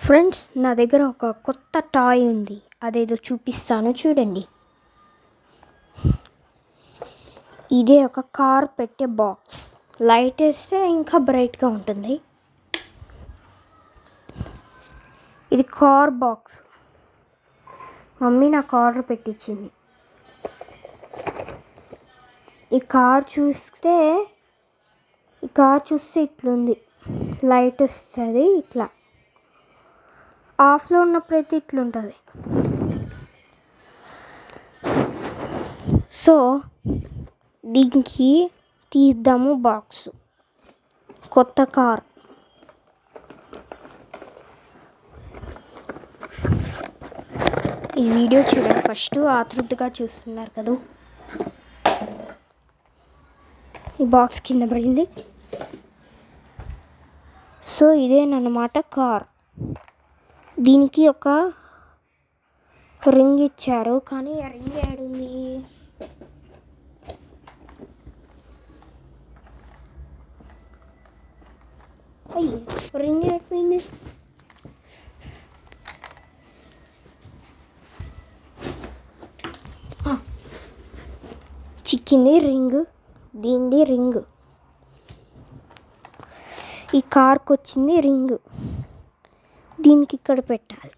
Friends, నా దగ్గర ఒక కొత్త టాయ్ ఉంది. అదేదో చూపిస్తాను చూడండి. ఇదే ఒక కార్ పెట్టే బాక్స్. లైట్ వేస్తే ఇంకా బ్రైట్గా ఉంటుంది. ఇది కార్ బాక్స్. మమ్మీ నాకు ఆర్డర్ పెట్టించింది. ఈ కార్ చూస్తే ఇట్లుంది. లైట్ వస్తుంది ఇట్లా. ఆఫ్లో ఉన్నప్పుడైతే ఇట్లుంటుంది. సో దీనికి తీద్దాము బాక్స్. కొత్త కార్. ఈ వీడియో చూడండి ఫస్ట్. ఆతృతగా చూస్తున్నారు కదా. ఈ బాక్స్ కింద పడింది. సో ఇదేనమాట కార్. దీనికి ఒక రింగ్ ఇచ్చారు, కానీ ఆ రింగ్ ఏడుంది? అయ్యి రింగ్ ఏడిపోయింది? చిక్కింది రింగ్. దీనిది రింగ్. ఈ కార్కి వచ్చింది రింగ్. దీనికి ఇక్కడ పెట్టాలి.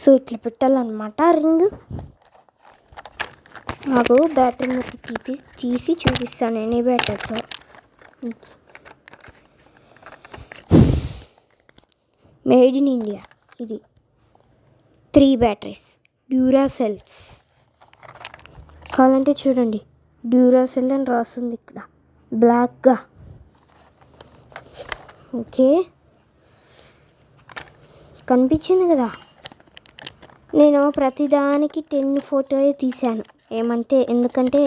సో ఇట్లా పెట్టాలన్నమాట రింగ్. నాకు బ్యాటరీ మొత్తం తీసి చూపిస్తాను. ఎన్ని బ్యాటరీస్? Made in India. ఇది 3 బ్యాటరీస్. డ్యూరాసెల్స్. కావాలంటే చూడండి, డ్యూరాసెల్ అని రాస్తుంది ఇక్కడ బ్లాక్గా. ఓకే, కనిపించింది కదా. నేను ప్రతిదానికి 10 ఫోటోయే తీశాను. ఎందుకంటే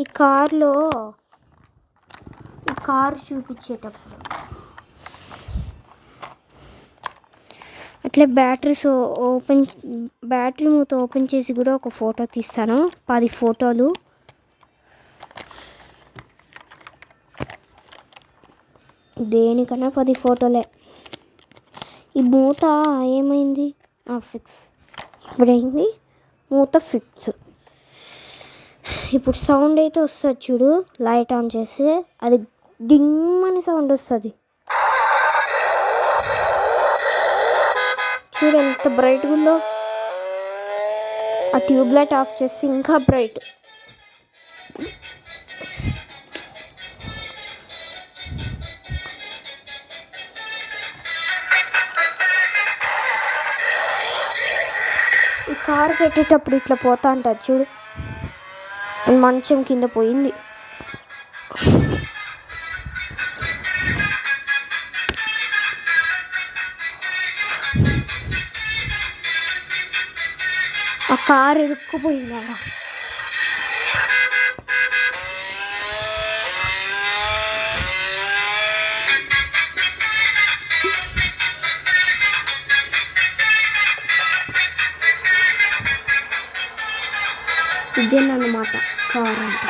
ఈ కార్ చూపించేటప్పుడు అట్లే బ్యాటరీ మూత ఓపెన్ చేసి కూడా ఒక ఫోటో తీస్తాను. 10 ఫోటోలు. దేనికన్నా 10 ఫోటోలే. ఈ మూత ఏమైంది? ఫిక్స్. ఇప్పుడైంది మూత ఫిక్స్. ఇప్పుడు సౌండ్ అయితే వస్తుంది చూడు. లైట్ ఆన్ చేస్తే అది డింగ్ అని సౌండ్ వస్తుంది. చూడు ఎంత బ్రైట్గా ఉందో. ఆ ట్యూబ్ లైట్ ఆఫ్ చేసి ఇంకా బ్రైట్. ఈ కారు పెట్టేటప్పుడు ఇట్లా పోతా ఉంటుంది చూడు. మంచం కింద పోయింది. ఆ కారు ఇరుక్కుపోయింది ఆడ. ఇదేనమాట కార్ అంటే.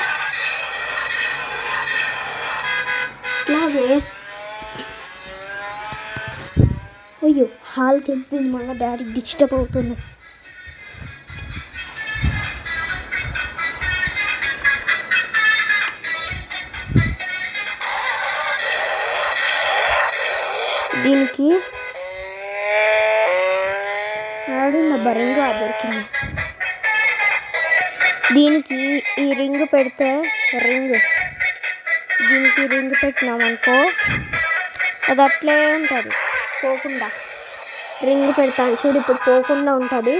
అలాగే అయ్యో హాల్కి వెళ్ళిపోయింది. మళ్ళీ డాడీ డిస్టర్బ్ అవుతుంది. దీనికి రింగ్ దొరికింది. దీనికి ఈ రింగ్ పెడితే దీనికి రింగ్ పెట్టినామనుకో అది అట్లే ఉంటుంది పోకుండా. రింగ్ పెడతాను చూడు, ఇప్పుడు పోకుండా ఉంటుంది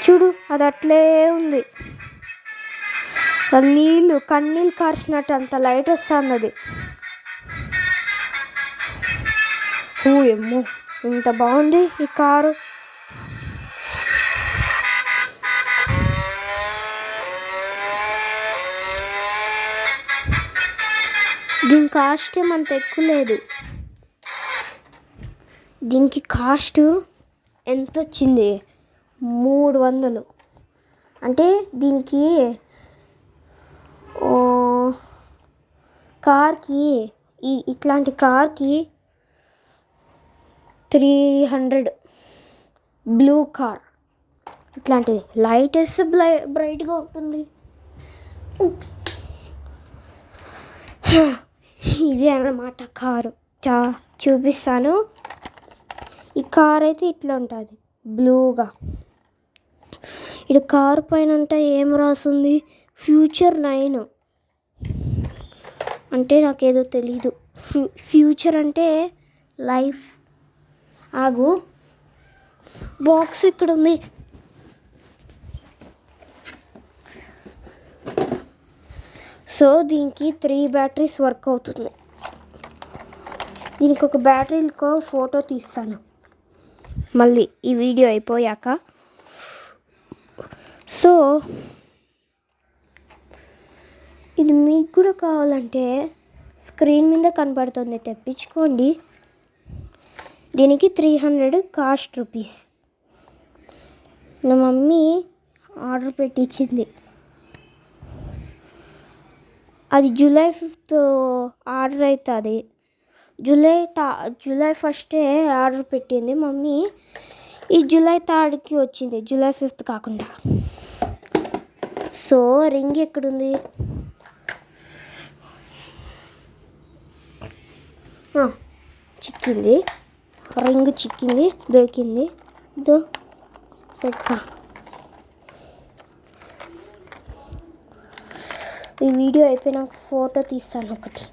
చూడు. అది అట్లే ఉంది. కన్నీళ్ళు కార్చినట్టు అంత లైట్ వస్తుంది అది. ఏమో ఇంత బాగుంది ఈ కారు. దీని కాస్ట్ ఏమంత ఎక్కువ లేదు. దీనికి కాస్ట్ ఎంత వచ్చింది? 300. అంటే దీనికి కార్కి ఇట్లాంటి కార్కి 300 బ్లూ కార్ ఇట్లాంటిది లైట్ వేస్తే బ్రైట్గా ఉంటుంది. ఇది అన్నమాట కారు. చూపిస్తాను. ఈ కార్ అయితే ఇట్లా ఉంటుంది బ్లూగా. ఇది కారు పైన అంటే ఏం రాస్తుంది, ఫ్యూచర్ 9 అంటే నాకేదో తెలీదు. ఫ్యూచర్ అంటే లైఫ్. ఆగు, బాక్స్ ఇక్కడ ఉంది. సో దీనికి 3 బ్యాటరీస్ వర్క్ అవుతుంది. దీనికి ఒక బ్యాటరీకి ఫోటో తీస్తాను మళ్ళీ ఈ వీడియో అయిపోయాక. సో ఇది మీకు కూడా కావాలంటే స్క్రీన్ మీద కనపడుతుంది, తెప్పించుకోండి. దీనికి 300 కాస్ట్ రూపీస్. నా మమ్మీ ఆర్డర్ పెట్టించింది. అది జూలై 5th ఆర్డర్ అవుతుంది. జూలై 1st ఆర్డర్ పెట్టింది మమ్మీ. ఈ జూలై 3కి వచ్చింది, జూలై 5th కాకుండా. సో రింగ్ ఎక్కడుంది? చిక్కింది, రింగ్ చిక్కింది, దొరికింది. పెట్టుకో. ఈ వీడియో అయిపోయినాక ఫోటో తీస్తాను ఒకటి.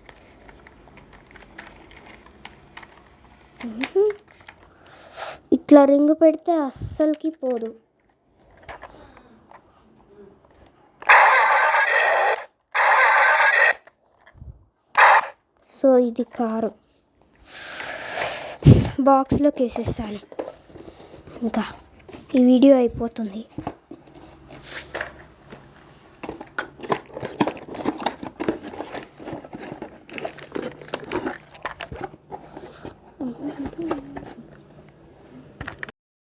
ఇట్లా రింగ్ పెడితే అస్సలకి పోదు. సో ఇది కారు బాక్స్లోకి వేసేస్తాను. ఇంకా ఈ వీడియో అయిపోతుంది.